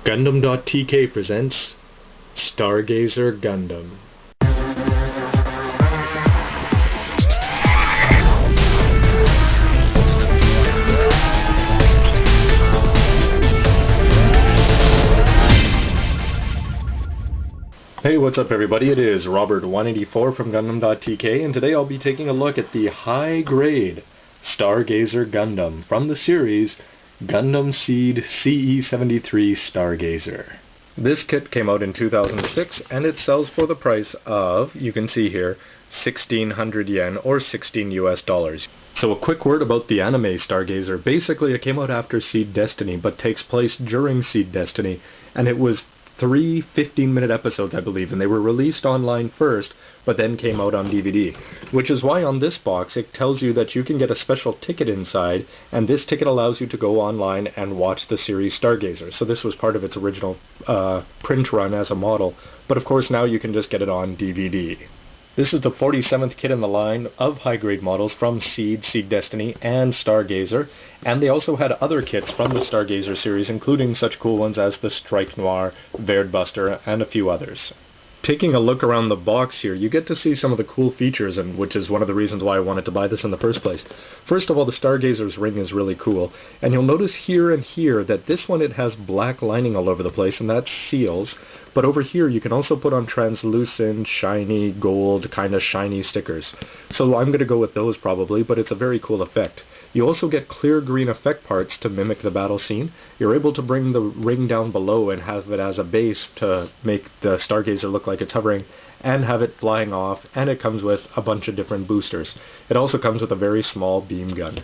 Gundam.tk presents Stargazer Gundam. Hey, what's up everybody? It is Robert184 from Gundam.tk, and today I'll be taking a look at the high-grade Stargazer Gundam from the series Gundam Seed CE73 Stargazer. This kit came out in 2006 and it sells for the price of, you can see here, 1,600 yen or 16 US dollars. So a quick word about the anime Stargazer. Basically it came out after Seed Destiny but takes place during Seed Destiny, and it was 3 15-minute episodes, I believe, and they were released online first, but then came out on DVD. Which is why on this box it tells you that you can get a special ticket inside, and this ticket allows you to go online and watch the series Stargazer. So this was part of its original print run as a model, but of course now you can just get it on DVD. This is the 47th kit in the line of high-grade models from Seed, Seed Destiny, and Stargazer, and they also had other kits from the Stargazer series, including such cool ones as the Strike Noir, Verdbuster, and a few others. Taking a look around the box here, you get to see some of the cool features, and which is one of the reasons why I wanted to buy this in the first place. First of all, the Stargazer's ring is really cool, and you'll notice here and here that this one, it has black lining all over the place, and that's seals, but over here you can also put on translucent, shiny, gold, kind of shiny stickers. So I'm going to go with those probably, but it's a very cool effect. You also get clear green effect parts to mimic the battle scene. You're able to bring the ring down below and have it as a base to make the Stargazer look like it's hovering, and have it flying off, and it comes with a bunch of different boosters. It also comes with a very small beam gun.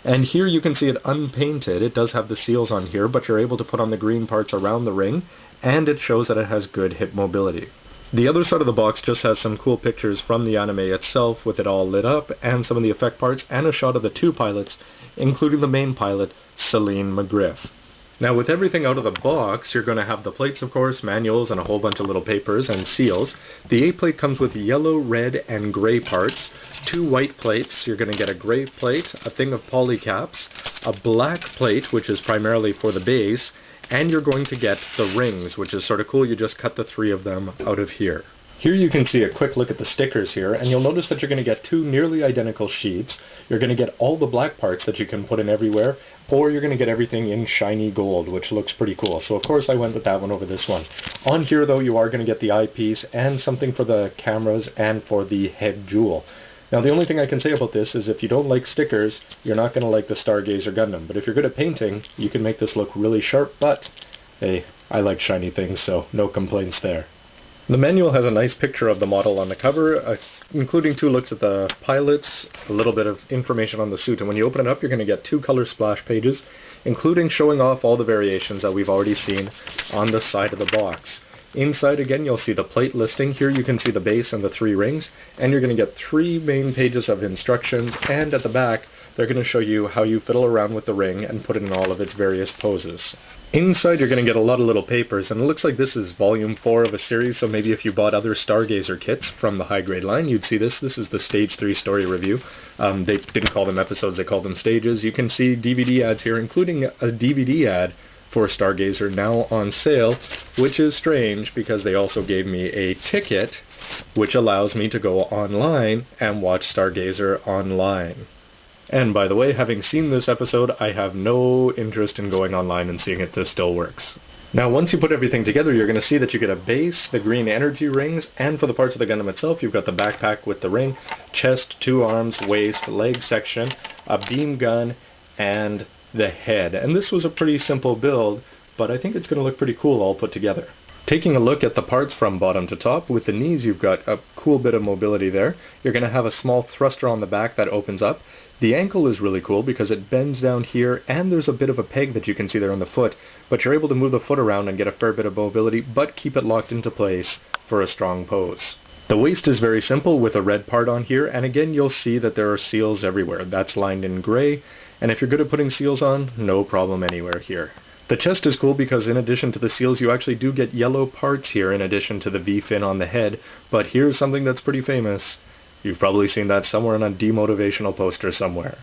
And here you can see it unpainted. It does have the seals on here, but you're able to put on the green parts around the ring, and it shows that it has good hip mobility. The other side of the box just has some cool pictures from the anime itself with it all lit up, and some of the effect parts, and a shot of the two pilots, including the main pilot, Celine McGriff. Now with everything out of the box, you're going to have the plates, of course, manuals, and a whole bunch of little papers and seals. The A plate comes with yellow, red, and gray parts. 2 white plates, you're going to get a gray plate, a thing of polycaps, a black plate, which is primarily for the base, and you're going to get the rings, which is sort of cool. You just cut the 3 of them out of here. Here you can see a quick look at the stickers here, and you'll notice that you're going to get 2 nearly identical sheets. You're going to get all the black parts that you can put in everywhere, or you're going to get everything in shiny gold, which looks pretty cool. So of course I went with that one over this one. On here though, you are going to get the eyepiece and something for the cameras and for the head jewel. Now the only thing I can say about this is if you don't like stickers, you're not going to like the Stargazer Gundam. But if you're good at painting, you can make this look really sharp, but hey, I like shiny things, so no complaints there. The manual has a nice picture of the model on the cover, including 2 looks at the pilots, a little bit of information on the suit, and when you open it up you're going to get 2 color splash pages, including showing off all the variations that we've already seen on the side of the box. Inside again you'll see the plate listing. Here you can see the base and the 3 rings, and you're going to get 3 main pages of instructions, and at the back they're going to show you how you fiddle around with the ring and put it in all of its various poses. Inside you're going to get a lot of little papers, and it looks like this is volume 4 of a series, so maybe if you bought other Stargazer kits from the high-grade line, you'd see this. This is the Stage 3 story review. They didn't call them episodes, they called them stages. You can see DVD ads here, including a DVD ad for Stargazer now on sale, which is strange because they also gave me a ticket, which allows me to go online and watch Stargazer online. And by the way, having seen this episode, I have no interest in going online and seeing if this still works. Now once you put everything together, you're going to see that you get a base, the green energy rings, and for the parts of the Gundam itself, you've got the backpack with the ring, chest, 2 arms, waist, leg section, a beam gun, and the head. And this was a pretty simple build, but I think it's going to look pretty cool all put together. Taking a look at the parts from bottom to top, with the knees you've got a cool bit of mobility there. You're going to have a small thruster on the back that opens up. The ankle is really cool because it bends down here, and there's a bit of a peg that you can see there on the foot, but you're able to move the foot around and get a fair bit of mobility, but keep it locked into place for a strong pose. The waist is very simple with a red part on here, and again you'll see that there are seals everywhere. That's lined in gray, and if you're good at putting seals on, no problem anywhere here. The chest is cool because in addition to the seals, you actually do get yellow parts here in addition to the V-fin on the head, but here's something that's pretty famous. You've probably seen that somewhere on a demotivational poster somewhere.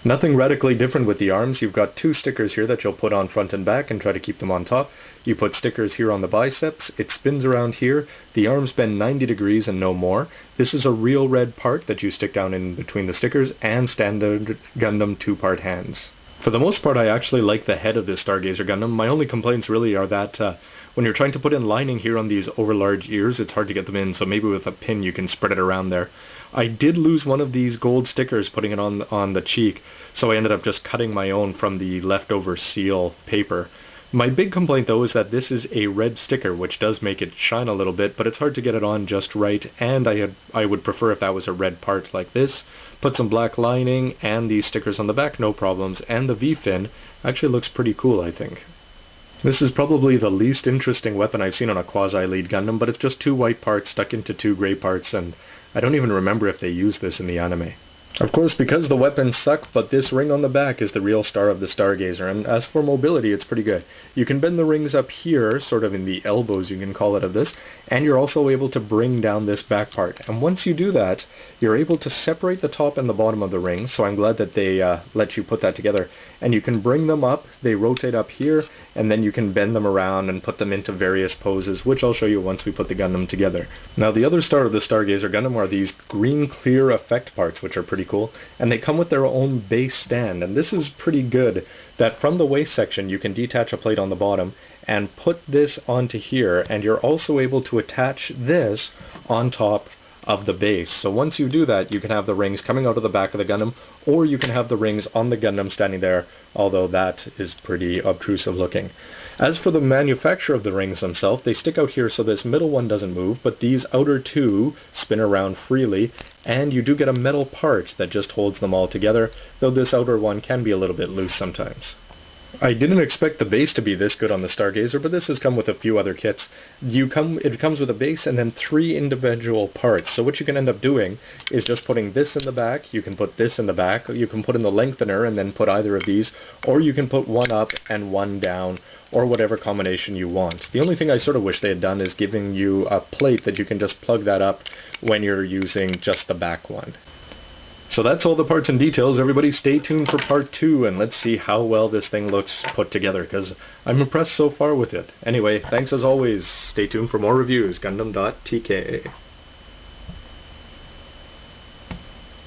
Nothing radically different with the arms. You've got two stickers here that you'll put on front and back and try to keep them on top. You put stickers here on the biceps. It spins around here. The arms bend 90 degrees and no more. This is a real red part that you stick down in between the stickers, and standard Gundam two-part hands. For the most part, I actually like the head of this Stargazer Gundam. My only complaints really are that when you're trying to put in lining here on these overlarge ears, it's hard to get them in, so maybe with a pin you can spread it around there. I did lose one of these gold stickers putting it on the cheek, so I ended up just cutting my own from the leftover seal paper. My big complaint though is that this is a red sticker, which does make it shine a little bit, but it's hard to get it on just right, and I would prefer if that was a red part like this. Put some black lining and these stickers on the back, no problems, and the V-fin actually looks pretty cool, I think. This is probably the least interesting weapon I've seen on a quasi-lead Gundam, but it's just two white parts stuck into two gray parts, and I don't even remember if they used this in the anime. Of course, because the weapons suck, but this ring on the back is the real star of the Stargazer, and as for mobility, it's pretty good. You can bend the rings up here, sort of in the elbows you can call it of this, and you're also able to bring down this back part. And once you do that, you're able to separate the top and the bottom of the rings, so I'm glad that they let you put that together. And you can bring them up, they rotate up here, and then you can bend them around and put them into various poses, which I'll show you once we put the Gundam together. Now, the other star of the Stargazer Gundam are these green clear effect parts, which are pretty cool, and they come with their own base stand, and this is pretty good, that from the waist section you can detach a plate on the bottom and put this onto here, and you're also able to attach this on top of the base. So once you do that, you can have the rings coming out of the back of the Gundam, or you can have the rings on the Gundam standing there, although that is pretty obtrusive looking. As for the manufacture of the rings themselves, they stick out here so this middle one doesn't move, but these outer two spin around freely, and you do get a metal part that just holds them all together, though this outer one can be a little bit loose sometimes. I didn't expect the base to be this good on the Stargazer, but this has come with a few other kits. It comes with a base and then 3 individual parts. So what you can end up doing is just putting this in the back, you can put this in the back, you can put in the lengthener and then put either of these, or you can put one up and one down, or whatever combination you want. The only thing I sort of wish they had done is giving you a plate that you can just plug that up when you're using just the back one. So that's all the parts and details. Everybody stay tuned for part 2, and let's see how well this thing looks put together, because I'm impressed so far with it. Anyway, thanks as always. Stay tuned for more reviews. Gundam.tk.